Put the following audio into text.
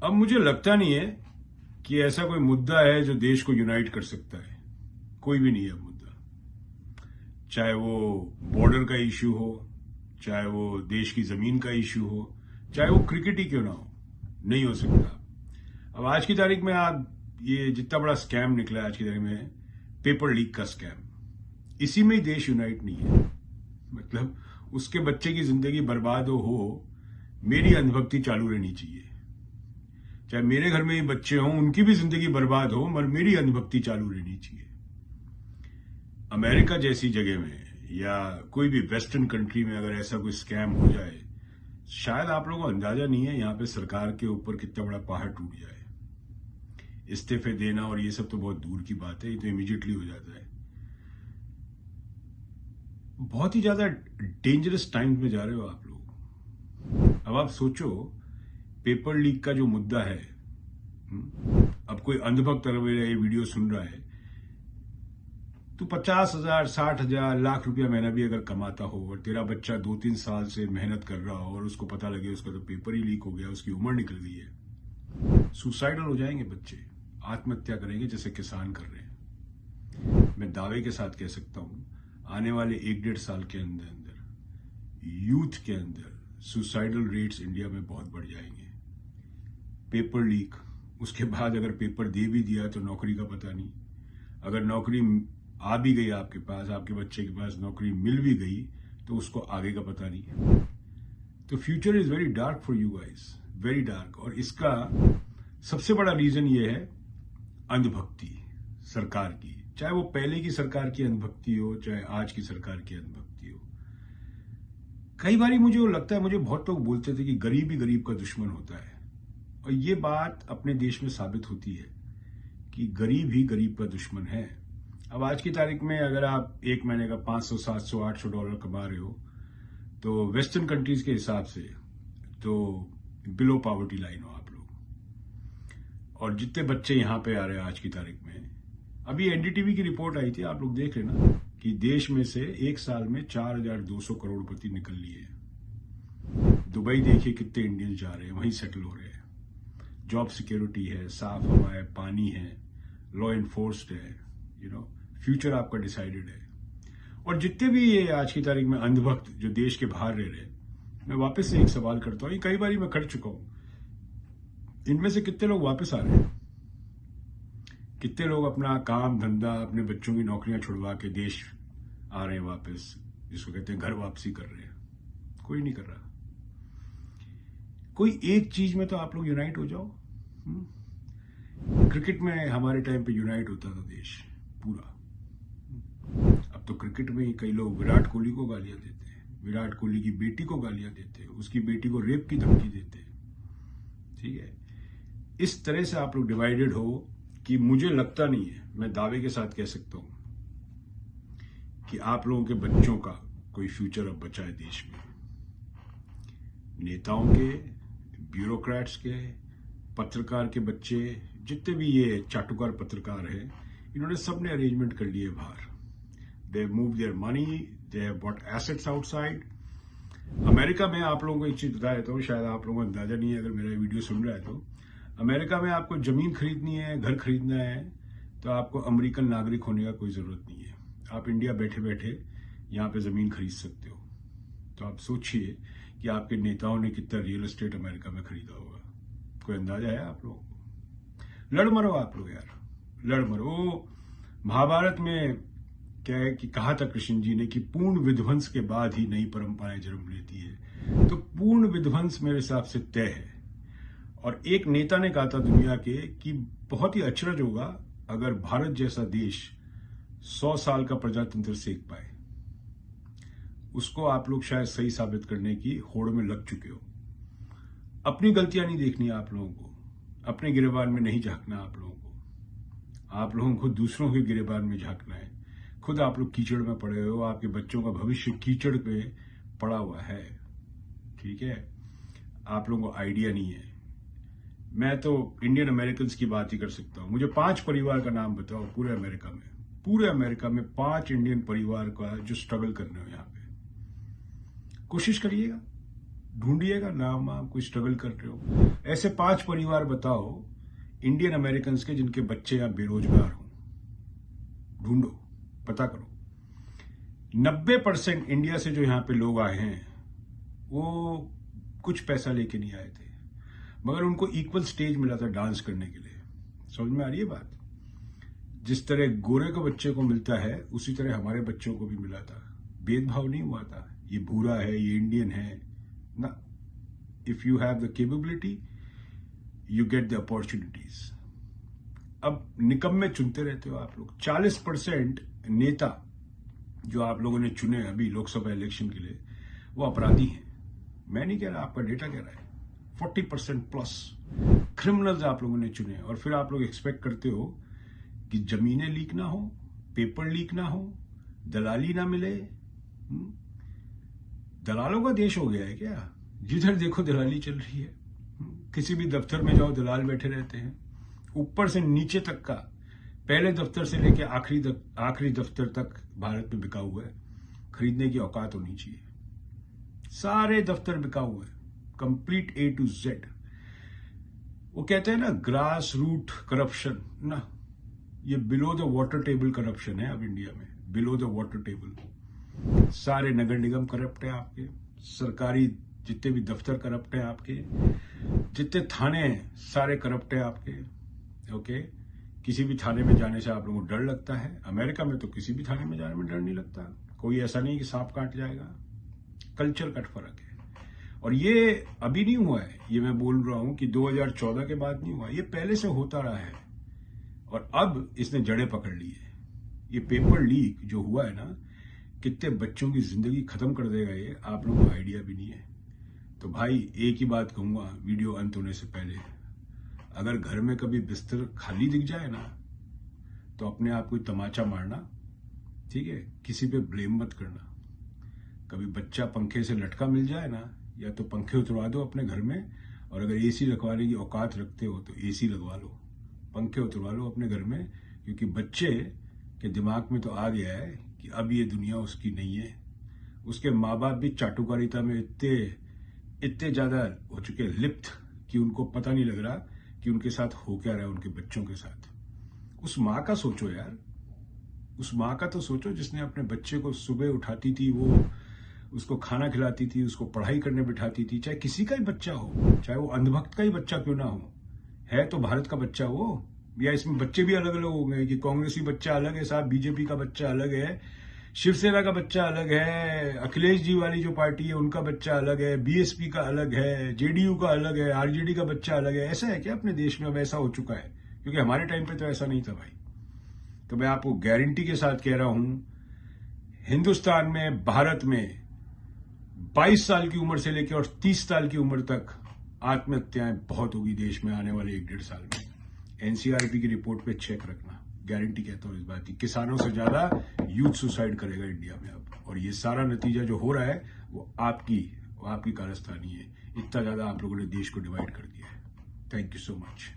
अब मुझे लगता नहीं है कि ऐसा कोई मुद्दा है जो देश को यूनाइट कर सकता है। कोई भी नहीं है मुद्दा, चाहे वो बॉर्डर का इश्यू हो, चाहे वो देश की जमीन का इश्यू हो, चाहे वो क्रिकेट ही क्यों ना हो, नहीं हो सकता। अब आज की तारीख में आप ये जितना बड़ा स्कैम निकला है आज की तारीख में, पेपर लीक का स्कैम, इसी में ही देश यूनाइट नहीं है। मतलब उसके बच्चे की जिंदगी बर्बाद हो, मेरी अंधभक्ति चालू रहनी चाहिए। चाहे मेरे घर में ही बच्चे हों, उनकी भी जिंदगी बर्बाद हो, मगर मेरी अंधभक्ति चालू रहनी चाहिए। अमेरिका जैसी जगह में या कोई भी वेस्टर्न कंट्री में अगर ऐसा कोई स्कैम हो जाए, शायद आप लोगों को अंदाजा नहीं है यहां पे सरकार के ऊपर कितना बड़ा पहाड़ टूट जाए। इस्तीफे देना और ये सब तो बहुत दूर की बात है, ये तो इमीडिएटली हो जाता है। बहुत ही ज्यादा डेंजरस टाइम्स में जा रहे हो आप लोग। अब आप सोचो, पेपर लीक का जो मुद्दा है, अब कोई अंधभक्त अगर मेरा ये वीडियो सुन रहा है, तो 50,000, 60,000, लाख रुपया महीना भी अगर कमाता हो और तेरा बच्चा 2-3 साल से मेहनत कर रहा हो और उसको पता लगे उसका तो पेपर ही लीक हो गया, उसकी उम्र निकल गई है, सुसाइडल हो जाएंगे बच्चे, आत्महत्या करेंगे जैसे किसान कर रहे हैं। मैं दावे के साथ कह सकता हूं, आने वाले 1-1.5 साल के अंदर अंदर यूथ के अंदर सुसाइडल रेट्स इंडिया में बहुत बढ़ जाएंगे। पेपर लीक, उसके बाद अगर पेपर दे भी दिया तो नौकरी का पता नहीं, अगर नौकरी आ भी गई आपके पास, आपके बच्चे के पास नौकरी मिल भी गई, तो उसको आगे का पता नहीं। तो future is very dark for you guys, very dark. और इसका सबसे बड़ा रीजन ये है अंधभक्ति सरकार की, चाहे वो पहले की सरकार की अंधभक्ति हो, चाहे आज की सरकार की अंधभक्ति हो। कई बार मुझे लगता है, मुझे बहुत लोग बोलते थे कि गरीब ही गरीब का दुश्मन होता है, और ये बात अपने देश में साबित होती है कि गरीब ही गरीब का दुश्मन है। अब आज की तारीख में अगर आप एक महीने का 500, 700, 800 डॉलर कमा रहे हो, तो वेस्टर्न कंट्रीज के हिसाब से तो बिलो पॉवर्टी लाइन हो आप लोग। और जितने बच्चे यहां पे आ रहे हैं आज की तारीख में, अभी एनडीटीवी की रिपोर्ट आई थी, आप लोग देख लेना, कि देश में से एक साल में 4,200 करोड़पति निकल लिए। दुबई देखिए कितने इंडियन जा रहे हैं, वहीं सेटल हो रहे हैं। जॉब सिक्योरिटी है, साफ हवा है, पानी है, लॉ एनफोर्स्ड है, फ्यूचर आपका डिसाइडेड है। और जितने भी ये आज की तारीख में अंधभक्त जो देश के बाहर रह रहे, मैं वापस से एक सवाल करता हूं, ये कई बार मैं कर चुका हूं, इनमें से कितने लोग वापस आ रहे हैं? कितने लोग अपना काम धंधा, अपने बच्चों की नौकरियां छुड़वा के देश आ रहे हैं वापस, जिसको कहते हैं घर वापसी कर रहे हैं? कोई नहीं कर रहा। कोई एक चीज में तो आप लोग यूनाइट हो जाओ। क्रिकेट में हमारे टाइम पे यूनाइट होता था देश पूरा। अब तो क्रिकेट में ही कई लोग विराट कोहली को गालियां देते हैं, विराट कोहली की बेटी को गालियां देते हैं, उसकी बेटी को रेप की धमकी देते हैं। ठीक है, इस तरह से आप लोग डिवाइडेड हो कि मुझे लगता नहीं है, मैं दावे के साथ कह सकता हूं कि आप लोगों के बच्चों का कोई फ्यूचर अब बचा है देश में। नेताओं के, ब्यूरोक्रेट्स के, पत्रकार के बच्चे, जितने भी ये चाटुकार पत्रकार हैं, इन्होंने सबने अरेंजमेंट कर लिए बाहर। They move their money, they have bought assets outside. America में आप लोगों को एक चीज बता देता हूँ, शायद आप लोगों को अंदाजा नहीं है अगर मेरा वीडियो सुन रहा है तो, अमेरिका में आपको जमीन खरीदनी है, घर खरीदना है, तो आपको अमेरिकन नागरिक होने का कोई जरूरत नहीं है। आप इंडिया बैठे बैठे यहाँ पे जमीन खरीद सकते हो। तो आप सोचिए कि आपके नेताओं ने कितना रियल एस्टेट अमेरिका में खरीदा होगा। कोई अंदाजा है आप लोगों को? लड़ मरो आप लोग यार, लड़ मरो। महाभारत में क्या है कि कहा था कृष्ण जी ने कि पूर्ण विध्वंस के बाद ही नई परंपराएं जन्म लेती है। तो पूर्ण विध्वंस मेरे हिसाब से तय है। और एक नेता ने कहा था दुनिया के कि बहुत ही अचरज होगा अगर भारत जैसा देश 100 साल का प्रजातंत्र सेक पाए। उसको आप लोग शायद सही साबित करने की होड़ में लग चुके हो। अपनी गलतियां नहीं देखनी आप लोगों को, अपने गिरेबान में नहीं झांकना आप लोगों को। आप लोगों को दूसरों के गिरेबान में झांकना है। खुद आप लोग कीचड़ में पड़े हो, आपके बच्चों का भविष्य कीचड़ पे पड़ा हुआ है। ठीक है, आप लोगों को आइडिया नहीं है। मैं तो इंडियन अमेरिकन की बात ही कर सकता हूं। मुझे 5 परिवार का नाम बताओ पूरे अमेरिका में 5 इंडियन परिवार का जो स्ट्रगल कर रहे हो यहाँ पे। कोशिश करिएगा, ढूंढिएगा नाम, आप कोई स्ट्रगल कर रहे हो। ऐसे 5 परिवार बताओ इंडियन अमेरिकन के जिनके बच्चे या बेरोजगार हो, ढूंढो, पता करो। 90% इंडिया से जो यहां पे लोग आए हैं वो कुछ पैसा लेके नहीं आए थे, मगर उनको इक्वल स्टेज मिला था डांस करने के लिए। समझ में आ रही है बात? जिस तरह गोरे को बच्चे को मिलता है उसी तरह हमारे बच्चों को भी मिला था। भेदभाव नहीं हुआ था, ये भूरा है, ये इंडियन है ना। If you have the capability you get the opportunities. अब निकम्मे चुनते रहते हो आप लोग। 40% नेता जो आप लोगों ने चुने अभी लोकसभा इलेक्शन के लिए वो अपराधी हैं। मैं नहीं कह रहा, आपका डेटा कह रहा है। 40% प्लस क्रिमिनल्स आप लोगों ने चुने, और फिर आप लोग एक्सपेक्ट करते हो कि जमीनें लीक ना हो, पेपर लीक ना हो, दलाली ना मिले। दलालों का देश हो गया है क्या? जिधर देखो दलाली चल रही है। किसी भी दफ्तर में जाओ दलाल बैठे रहते हैं, ऊपर से नीचे तक का, पहले दफ्तर से लेके आखिरी दफ्तर तक भारत में बिका हुआ है। खरीदने की औकात होनी चाहिए। सारे दफ्तर बिका हुआ है, कंप्लीट A to Z। वो कहते हैं ना ग्रास रूट करप्शन ना, ये below the water table corruption है अब इंडिया में। बिलो द वाटर टेबल सारे नगर निगम करप्ट है आपके, सरकारी जितने भी दफ्तर करप्ट है आपके, जितने थाने हैं सारे करप्ट है आपके। ओके, किसी भी थाने में जाने से आप लोगों को डर लगता है। अमेरिका में तो किसी भी थाने में जाने में डर नहीं लगता, कोई ऐसा नहीं कि सांप काट जाएगा। कल्चर का फर्क है। और ये अभी नहीं हुआ है, ये मैं बोल रहा हूं कि 2014 के बाद नहीं हुआ, ये पहले से होता रहा है और अब इसने जड़ें पकड़ ली है। ये पेपर लीक जो हुआ है ना, कितने बच्चों की जिंदगी खत्म कर देगा ये आप लोगों को आइडिया भी नहीं है। तो भाई एक ही बात कहूंगा वीडियो अंत होने से पहले, अगर घर में कभी बिस्तर खाली दिख जाए ना तो अपने आप को तमाचा मारना, ठीक है? किसी पे ब्लेम मत करना। कभी बच्चा पंखे से लटका मिल जाए ना, या तो पंखे उतरवा दो अपने घर में, और अगर एसी लगवाने की औकात रखते हो तो एसी लगवा लो, पंखे उतरवा लो अपने घर में। क्योंकि बच्चे के दिमाग में तो आ गया है कि अब ये दुनिया उसकी नहीं है। उसके माँ बाप भी चाटुकारिता में इतने ज्यादा हो चुके लिप्त कि उनको पता नहीं लग रहा कि उनके साथ हो क्या रहा है उनके बच्चों के साथ। उस माँ का सोचो यार, उस माँ का तो सोचो जिसने अपने बच्चे को सुबह उठाती थी, वो उसको खाना खिलाती थी, उसको पढ़ाई करने बिठाती थी। चाहे किसी का ही बच्चा हो, चाहे वो अंधभक्त का ही बच्चा क्यों ना हो, है तो भारत का बच्चा वो। या इसमें बच्चे भी अलग अलग हो गए कि कांग्रेसी बच्चा अलग है साहब, बीजेपी का बच्चा अलग है, शिवसेना का बच्चा अलग है, अखिलेश जी वाली जो पार्टी है उनका बच्चा अलग है, बीएसपी का अलग है, जेडीयू का अलग है, आरजेडी का बच्चा अलग है। ऐसा है क्या अपने देश में? अब ऐसा हो चुका है, क्योंकि हमारे टाइम पे तो ऐसा नहीं था भाई। तो मैं आपको गारंटी के साथ कह रहा हूं, हिंदुस्तान में, भारत में 22 साल की उम्र से लेकर और 30 साल की उम्र तक आत्महत्याएं बहुत होगी देश में आने वाले 1-1.5 साल में। एनसीआरबी की रिपोर्ट पे चेक रखना, गारंटी कहता हूं इस बात की। किसानों से ज्यादा यूथ सुसाइड करेगा इंडिया में अब, और ये सारा नतीजा जो हो रहा है वो आपकी कारस्तानी है। इतना ज्यादा आप लोगों ने देश को डिवाइड कर दिया है। Thank you so much.